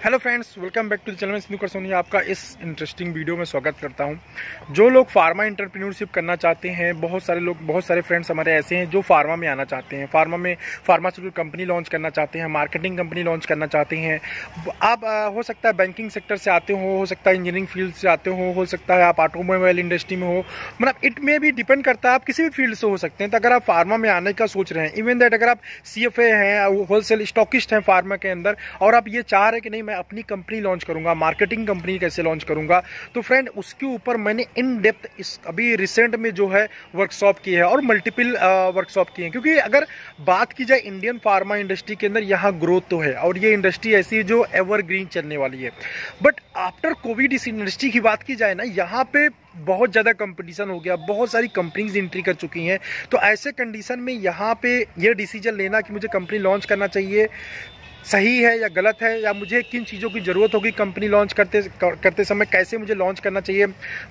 Hello friends, welcome back to the channel. Snooker Soni आपका इस interesting video में स्वागत करता हूं। जो लोग फार्मा एंटरप्रेन्योरशिप करना चाहते हैं, बहुत सारे फ्रेंड्स हमारे ऐसे हैं जो फार्मा में आना चाहते हैं, फार्मा में फार्मास्यूटिकल कंपनी लॉन्च करना चाहते हैं, मार्केटिंग कंपनी लॉन्च करना चाहते हैं। आप हो सकता है बैंकिंग सेक्टर से आते हो सकता है इंजीनियरिंग फील्ड से आते हो सकता है आप ऑटोमोबाइल इंडस्ट्री में हो, मतलब इट में भी डिपेंड करता है, आप किसी भी फील्ड से हो सकते हैं। तो अगर आप फार्मा में आने का सोच रहे हैं, इवन दैट अगर आप CFA हैं, होलसेल स्टॉकिस्ट हैं फार्मा के अंदर, और आप ये चाह रहे हैं कि नहीं मैं अपनी कंपनी लॉन्च करूंगा, मार्केटिंग कंपनी कैसे लॉन्च करूंगा, तो फ्रेंड उसके ऊपर मैंने इन डेप्थ अभी रिसेंट में जो है वर्कशॉप की है और मल्टीपल वर्कशॉप की है। क्योंकि अगर बात की जाए इंडियन फार्मा इंडस्ट्री के अंदर, यहाँ ग्रोथ तो है और ये इंडस्ट्री ऐसी है जो एवरग्रीन चलने वाली है। बट आफ्टर कोविड इस इंडस्ट्री की बात की जाए ना, यहाँ पे बहुत ज़्यादा कंपटीशन हो गया, बहुत सारी कंपनीज एंट्री कर चुकी हैं। तो ऐसे कंडीशन में यहाँ पे ये डिसीजन लेना कि मुझे कंपनी लॉन्च करना चाहिए सही है या गलत है, या मुझे किन चीज़ों की ज़रूरत होगी कंपनी लॉन्च करते समय, कैसे मुझे लॉन्च करना चाहिए,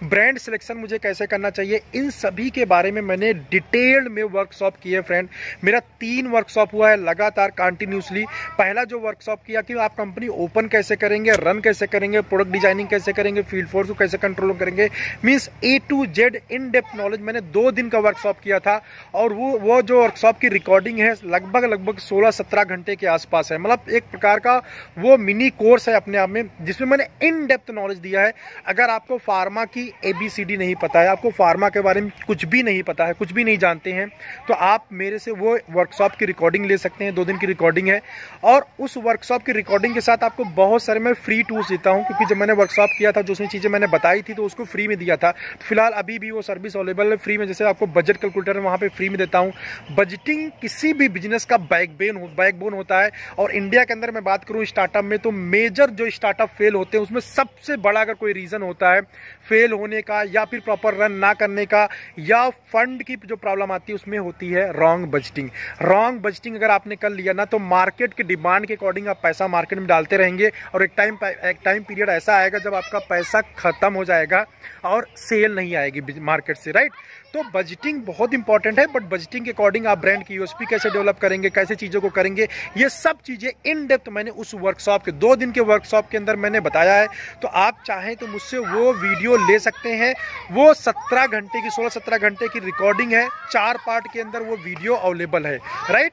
ब्रांड सिलेक्शन मुझे कैसे करना चाहिए, इन सभी के बारे में मैंने डिटेल्ड में वर्कशॉप की है फ्रेंड। मेरा 3 वर्कशॉप हुआ है लगातार कंटिन्यूसली। पहला जो वर्कशॉप किया कि आप कंपनी ओपन कैसे करेंगे, रन कैसे करेंगे, प्रोडक्ट डिजाइनिंग कैसे करेंगे, फील्ड फोर्स को कैसे कंट्रोल करेंगे, means A to Z in depth knowledge मैंने 2 दिन का वर्कशॉप किया था। और वो जो वर्कशॉप की रिकॉर्डिंग है लगभग 16-17 घंटे के आसपास है। मतलब एक प्रकार का वो मिनी कोर्स है अपने आप में, जिसमें मैंने इन डेप्थ नॉलेज दिया है। अगर आपको फार्मा की ABCD नहीं पता है, आपको फार्मा के बारे में कुछ भी नहीं पता है, कुछ भी नहीं जानते हैं, तो आप मेरे से वो वर्कशॉप की रिकॉर्डिंग ले सकते हैं। 2 दिन की रिकॉर्डिंग है और उस वर्कशॉप की रिकॉर्डिंग के साथ आपको बहुत सारे मैं फ्री टूल्स देता हूं। क्योंकि जब मैंने वर्कशॉप किया था, जो उसमें चीज़ें मैंने बताई थी, तो उसको फ्री में दिया था। फिलहाल अभी भी वो सर्विस अवेलेबल है फ्री में। जैसे आपको बजट कैलकुलेटर वहाँ पे फ्री में देता हूँ। बजटिंग किसी भी बिजनेस का बैकबोन होता है। और इंडिया के अंदर मैं बात करूं स्टार्टअप में, तो मेजर जो स्टार्टअप फेल होते हैं उसमें सबसे बड़ा अगर कोई रीजन होता है फेल होने का, या फिर प्रॉपर रन ना करने का, या फंड की जो प्रॉब्लम आती है, उसमें होती है रॉन्ग बजटिंग। रॉन्ग बजटिंग अगर आपने कर लिया ना, तो मार्केट के डिमांड के अकॉर्डिंग आप पैसा मार्केट में डालते रहेंगे और एक टाइम पीरियड ऐसा आएगा जब आपका पैसा खत्म हो जाएगा और सेल नहीं आएगी मार्केट से, राइट। तो बजटिंग बहुत इंपॉर्टेंट है। बट बजटिंग के अकॉर्डिंग आप ब्रांड की USP कैसे डेवलप करेंगे, कैसे चीज़ों को करेंगे, ये सब चीज़ें इन डेप्थ मैंने उस वर्कशॉप के 2 दिन के वर्कशॉप के अंदर मैंने बताया है। तो आप चाहें तो मुझसे वो वीडियो ले सकते हैं। वो 16-17 घंटे की रिकॉर्डिंग है, 4 पार्ट के अंदर वो वीडियो अवेलेबल है, राइट।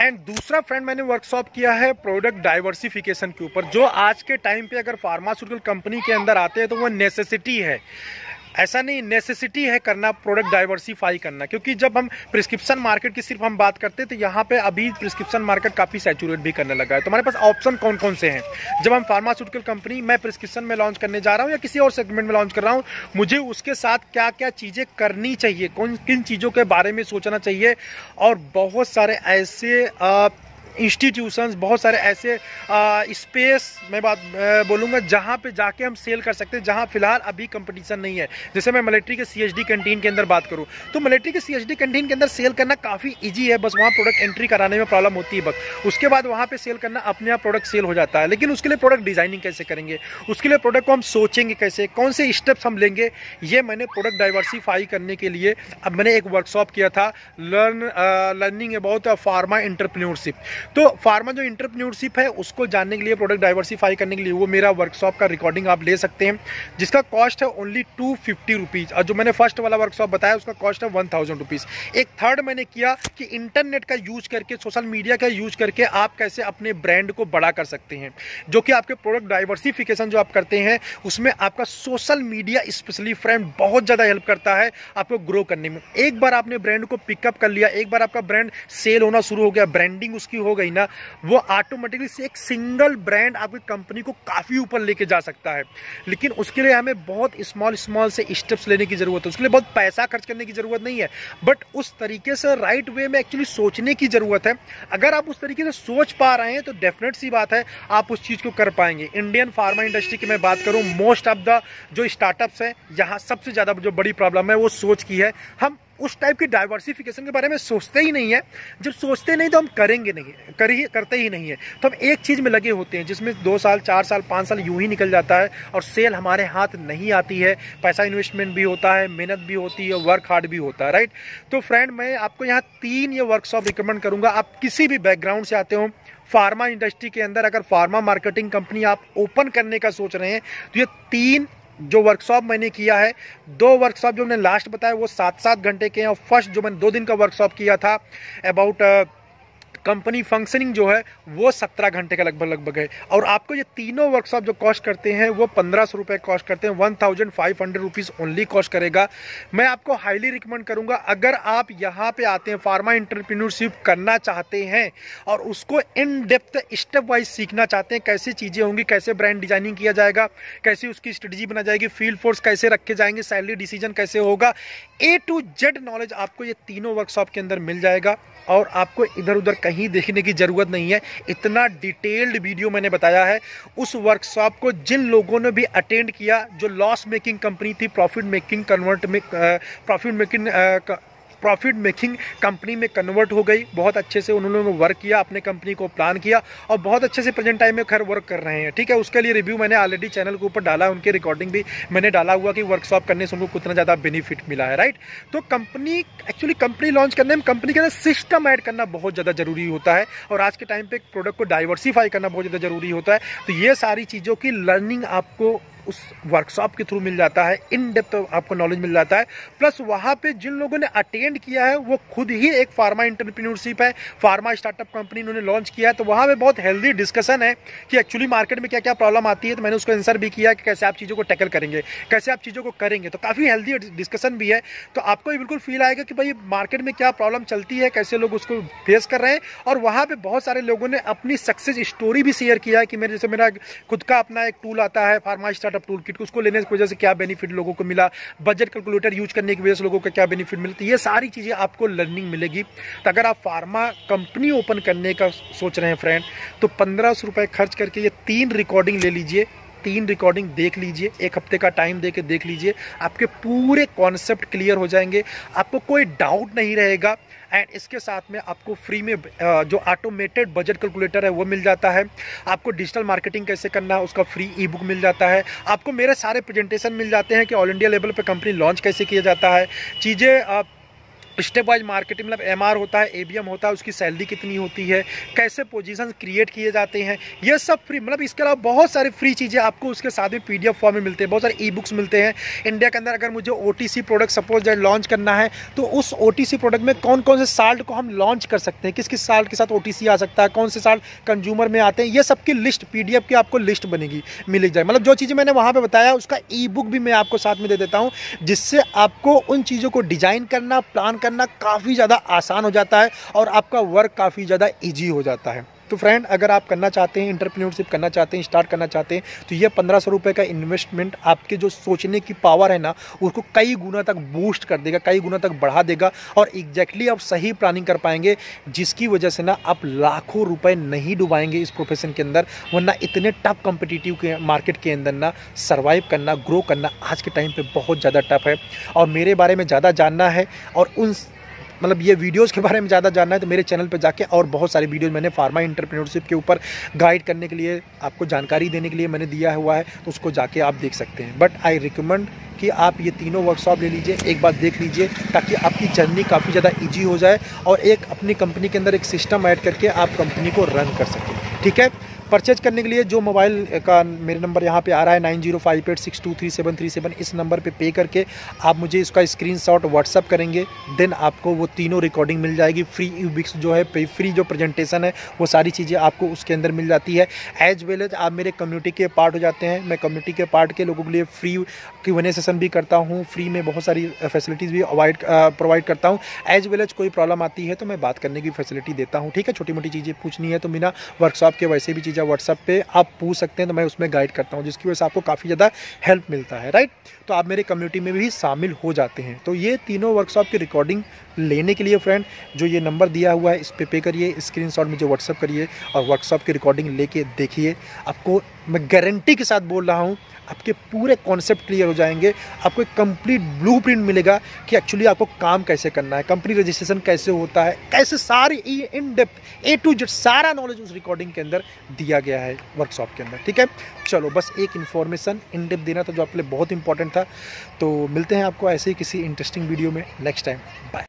एंड दूसरा फ्रेंड मैंने वर्कशॉप किया है प्रोडक्ट डाइवर्सिफिकेशन के ऊपर, जो आज के टाइम पे अगर फार्मास्यूटिकल कंपनी के अंदर आते हैं तो वो नेसेसिटी है। ऐसा नहीं, नेसेसिटी है करना प्रोडक्ट डाइवर्सिफाई करना। क्योंकि जब हम प्रिस्क्रिप्शन मार्केट की सिर्फ हम बात करते हैं, तो यहाँ पे अभी प्रिस्क्रिप्शन मार्केट काफ़ी सैचुरेट भी करने लगा है। तो हमारे पास ऑप्शन कौन कौन से हैं। जब हम फार्मास्यूटिकल कंपनी मैं प्रिस्क्रिप्शन में लॉन्च करने जा रहा हूँ या किसी और सेगमेंट में लॉन्च कर रहा हूँ, मुझे उसके साथ क्या क्या चीज़ें करनी चाहिए, किन चीज़ों के बारे में सोचना चाहिए। और बहुत सारे ऐसे इंस्टीट्यूशंस, बहुत सारे ऐसे स्पेस मैं बात बोलूँगा जहाँ पे जाके हम सेल कर सकते हैं, जहाँ फिलहाल अभी कंपटीशन नहीं है। जैसे मैं मिलिट्री के CHD कैंटीन के अंदर बात करूँ, तो मिलिट्री के CHD कैंटीन के अंदर सेल करना काफ़ी ईजी है, बस वहाँ प्रोडक्ट एंट्री कराने में प्रॉब्लम होती है बस। उसके बाद वहाँ पर सेल करना अपने आप प्रोडक्ट सेल हो जाता है। लेकिन उसके लिए प्रोडक्ट डिजाइनिंग कैसे करेंगे, उसके लिए प्रोडक्ट को हम सोचेंगे कैसे, कौन से स्टेप्स हम लेंगे, ये मैंने प्रोडक्ट डाइवर्सिफाई करने के लिए अब मैंने एक वर्कशॉप किया था, लर्निंग अबाउट फार्मा एंटरप्रेन्योरशिप। तो फार्मा जो एंटरप्रेन्योरशिप है उसको जानने के लिए, प्रोडक्ट डाइवर्सिफाई करने के लिए, वो मेरा वर्कशॉप का रिकॉर्डिंग आप ले सकते हैं, जिसका कॉस्ट है ओनली 250 रुपीज़। और जो मैंने फर्स्ट वाला वर्कशॉप बताया उसका कॉस्ट है 1000 रुपीज़। एक थर्ड मैंने किया कि इंटरनेट का यूज करके, सोशल मीडिया का यूज करके आप कैसे अपने ब्रांड को बड़ा कर सकते हैं, जो कि आपके प्रोडक्ट डाइवर्सिफिकेशन जो आप करते हैं उसमें आपका सोशल मीडिया स्पेशली फ्रेंड बहुत ज़्यादा हेल्प करता है आपको ग्रो करने में। एक बार आपने ब्रांड को पिकअप कर लिया, एक बार आपका ब्रांड सेल होना शुरू हो गया, ब्रांडिंग उसकी हो गई ना, वो ऑटोमेटिकली से एक सिंगल ब्रांड आपकी कंपनी को काफी ऊपर लेके जा सकता है। लेकिन उसके लिए हमें बहुत स्मॉल से स्टेप्स लेने की जरूरत है, उसके लिए बहुत पैसा खर्च करने की जरूरत नहीं है, बट उस तरीके से राइट वे में एक्चुअली सोचने की जरूरत है। अगर आप उस तरीके से सोच पा रहे हैं तो डेफिनेट सी बात है आप उस चीज को कर पाएंगे। इंडियन फार्मा इंडस्ट्री की मैं बात करूं, मोस्ट ऑफ द जो स्टार्टअप्स है, यहाँ सबसे ज्यादा जो बड़ी प्रॉब्लम है वो सोच की है। हम उस टाइप की डाइवर्सिफिकेशन के बारे में सोचते ही नहीं है। जब सोचते नहीं तो हम करेंगे नहीं, करते ही नहीं है। तो हम एक चीज़ में लगे होते हैं जिसमें 2 साल 4 साल 5 साल यूं ही निकल जाता है और सेल हमारे हाथ नहीं आती है। पैसा इन्वेस्टमेंट भी होता है, मेहनत भी होती है, वर्क हार्ड भी होता है, राइट। तो फ्रेंड मैं आपको यहाँ 3 ये वर्कशॉप रिकमेंड करूँगा। आप किसी भी बैकग्राउंड से आते हो, फार्मा इंडस्ट्री के अंदर अगर फार्मा मार्केटिंग कंपनी आप ओपन करने का सोच रहे हैं तो ये 3 जो वर्कशॉप मैंने किया है, 2 वर्कशॉप जो मैंने लास्ट बताया वो 7-7 घंटे के हैं, और फर्स्ट जो मैंने 2 दिन का वर्कशॉप किया था अबाउट कंपनी फंक्शनिंग जो है वो 17 घंटे का लगभग है। और आपको ये तीनों वर्कशॉप जो कॉस्ट करते हैं वो 1500 रुपये कॉस्ट करते हैं, 1500 रुपीज़ ओनली कॉस्ट करेगा। मैं आपको हाईली रिकमेंड करूंगा, अगर आप यहाँ पे आते हैं फार्मा एंटरप्रेन्योरशिप करना चाहते हैं और उसको इन डेप्थ स्टेप वाइज सीखना चाहते हैं, कैसी चीज़ें होंगी, कैसे ब्रांड डिजाइनिंग किया जाएगा, कैसे उसकी स्ट्रेटजी बना जाएगी, फील्ड फोर्स कैसे रखे जाएंगे, सैलरी डिसीजन कैसे होगा, A to Z नॉलेज आपको ये तीनों वर्कशॉप के अंदर मिल जाएगा। और आपको इधर उधर कहीं देखने की ज़रूरत नहीं है, इतना डिटेल्ड वीडियो मैंने बताया है। उस वर्कशॉप को जिन लोगों ने भी अटेंड किया, जो लॉस मेकिंग कंपनी थी प्रॉफिट मेकिंग कंपनी में कन्वर्ट हो गई, बहुत अच्छे से उन्होंने वर्क किया, अपने कंपनी को प्लान किया और बहुत अच्छे से प्रेजेंट टाइम में खैर वर्क कर रहे हैं। ठीक है, उसके लिए रिव्यू मैंने ऑलरेडी चैनल के ऊपर डाला है, उनकी रिकॉर्डिंग भी मैंने डाला हुआ कि वर्कशॉप करने से उनको कितना ज़्यादा बेनिफिट मिला है। राइट, तो कंपनी लॉन्च करने में कंपनी के अंदर सिस्टम ऐड करना बहुत ज़्यादा जरूरी होता है, और आज के टाइम पे प्रोडक्ट को डाइवर्सिफाई करना बहुत ज़्यादा जरूरी होता है। तो ये सारी चीज़ों की लर्निंग आपको उस वर्कशॉप के थ्रू मिल जाता है, इन डेप्थ आपको नॉलेज मिल जाता है। प्लस वहाँ पे जिन लोगों ने अटेंड किया है वो खुद ही एक फार्मा एंटरप्रेन्योरशिप है, फार्मा स्टार्टअप कंपनी उन्होंने लॉन्च किया है, तो वहाँ पे बहुत हेल्दी डिस्कशन है कि एक्चुअली मार्केट में क्या क्या प्रॉब्लम आती है। तो मैंने उसको आंसर भी किया कि कैसे आप चीज़ों को टैकल करेंगे, कैसे आप चीज़ों को करेंगे, तो काफ़ी हेल्दी डिस्कशन भी है। तो आपको ये बिल्कुल फील आएगा कि भाई मार्केट में क्या प्रॉब्लम चलती है, कैसे लोग उसको फेस कर रहे हैं। और वहाँ पर बहुत सारे लोगों ने अपनी सक्सेस स्टोरी भी शेयर किया है कि मेरे जैसे मेरा खुद का अपना एक टूल आता है फार्मा स्टार्टअप टूल किट, उसको लेने की वजह से क्या बेनिफिट लोगों को मिला, बजट कैलकुलेटर यूज करने की वजह से लोगों को क्या बेनिफिट मिलती है, ये सारी चीजें आपको लर्निंग मिलेगी। तो अगर आप फार्मा कंपनी ओपन करने का सोच रहे हैं फ्रेंड, तो 1500 रुपए खर्च करके ये 3 रिकॉर्डिंग ले लीजिए, 3 रिकॉर्डिंग देख लीजिए, 1 हफ्ते का टाइम देके देख लीजिए, आपके पूरे कॉन्सेप्ट क्लियर हो जाएंगे, आपको कोई डाउट नहीं रहेगा। एंड इसके साथ में आपको फ्री में जो ऑटोमेटेड बजट कैलकुलेटर है वो मिल जाता है, आपको डिजिटल मार्केटिंग कैसे करना है उसका फ्री ई बुक मिल जाता है, आपको मेरे सारे प्रेजेंटेशन मिल जाते हैं कि ऑल इंडिया लेवल पे कंपनी लॉन्च कैसे किया जाता है, चीज़ें स्टेप वाइज मार्केटिंग, मतलब एमआर होता है, एबीएम होता है, उसकी सैलरी कितनी होती है, कैसे पोजीशन क्रिएट किए जाते हैं, ये सब फ्री। मतलब इसके अलावा बहुत सारी फ्री चीज़ें आपको उसके साथ में पीडीएफ फॉर्म में मिलते हैं, बहुत सारे ई बुक्स मिलते हैं। इंडिया के अंदर अगर मुझे ओटीसी प्रोडक्ट सपोज लॉन्च करना है तो उस ओटीसी प्रोडक्ट में कौन कौन से साल्ट को हम लॉन्च कर सकते हैं, किस किस साल्ट के साथ ओटीसी आ सकता है, कौन से साल्ट कंज्यूमर में आते हैं, ये सबकी लिस्ट पीडीएफ की आपको लिस्ट बनेगी, मिल जाए। मतलब जो चीज़ें मैंने वहाँ पर बताया उसका ई बुक भी मैं आपको साथ में दे देता हूँ, जिससे आपको उन चीज़ों को डिजाइन करना, प्लान करना काफ़ी ज़्यादा आसान हो जाता है और आपका वर्क काफ़ी ज़्यादा इजी हो जाता है। तो फ्रेंड, अगर आप करना चाहते हैं, एंटरप्रेन्योरशिप करना चाहते हैं, स्टार्ट करना चाहते हैं, तो ये 1500 रुपये का इन्वेस्टमेंट आपके जो सोचने की पावर है ना उसको कई गुना तक बूस्ट कर देगा, कई गुना तक बढ़ा देगा, और एग्जैक्टली आप सही प्लानिंग कर पाएंगे, जिसकी वजह से ना आप लाखों रुपए नहीं डुबाएंगे इस प्रोफेशन के अंदर। वरना इतने टफ कॉम्पिटिटिव के मार्केट के अंदर ना सर्वाइव करना, ग्रो करना आज के टाइम पर बहुत ज़्यादा टफ है। और मेरे बारे में ज़्यादा जानना है और उन मतलब ये वीडियोस के बारे में ज़्यादा जानना है तो मेरे चैनल पे जाके और बहुत सारे वीडियोस मैंने फार्मा एंटरप्रेन्योरशिप के ऊपर गाइड करने के लिए, आपको जानकारी देने के लिए मैंने दिया हुआ है, तो उसको जाके आप देख सकते हैं। बट आई रिकमेंड कि आप ये तीनों वर्कशॉप ले लीजिए, एक बार देख लीजिए, ताकि आपकी जर्नी काफ़ी ज़्यादा ईजी हो जाए और एक अपनी कंपनी के अंदर एक सिस्टम ऐड करके आप कंपनी को रन कर सकें। ठीक है, परचेज करने के लिए जो मोबाइल का मेरे नंबर यहाँ पे आ रहा है 9058623737, इस नंबर पे पे करके आप मुझे इसका स्क्रीनशॉट व्हाट्सअप करेंगे, देन आपको वो तीनों रिकॉर्डिंग मिल जाएगी। फ्री ई-बुक्स जो है, फ्री जो प्रेजेंटेशन है वो सारी चीज़ें आपको उसके अंदर मिल जाती है। एज वेल एज आप मेरे कम्युनिटी के पार्ट हो जाते हैं। मैं कम्युनिटी के पार्ट के लोगों के लिए फ्री Q&A सेशन भी करता हूँ, फ्री में बहुत सारी फैसिलिटीज़ भी प्रोवाइड करता हूँ। एज वेल एज कोई प्रॉब्लम आती है तो मैं बात करने की फैसिलिटी देता हूँ। ठीक है, छोटी मोटी चीज़ें पूछनी है तो बिना वर्कशॉप के वैसे भी चीज़ें व्हाट्सएप पे आप पूछ सकते हैं, तो मैं उसमें गाइड करता हूं, जिसकी वजह से आपको काफ़ी ज़्यादा हेल्प मिलता है। राइट, तो आप मेरे कम्युनिटी में भी शामिल हो जाते हैं। तो ये तीनों वर्कशॉप की रिकॉर्डिंग लेने के लिए फ्रेंड, जो ये नंबर दिया हुआ है इस पे करिए, स्क्रीनशॉट मुझे व्हाट्सअप करिए और वर्कशॉप की रिकॉर्डिंग लेके देखिए। आपको मैं गारंटी के साथ बोल रहा हूँ, आपके पूरे कॉन्सेप्ट क्लियर हो जाएंगे, आपको एक कंप्लीट ब्लूप्रिंट मिलेगा कि एक्चुअली आपको काम कैसे करना है, कंपनी रजिस्ट्रेशन कैसे होता है, कैसे सारी in depth A to Z सारा नॉलेज उस रिकॉर्डिंग के अंदर दिया गया है वर्कशॉप के अंदर। ठीक है, चलो बस एक इन्फॉर्मेशन इन डेप्थ देना था जो आपके लिए बहुत इंपॉर्टेंट था। तो मिलते हैं आपको ऐसे ही किसी इंटरेस्टिंग वीडियो में नेक्स्ट टाइम। बाय।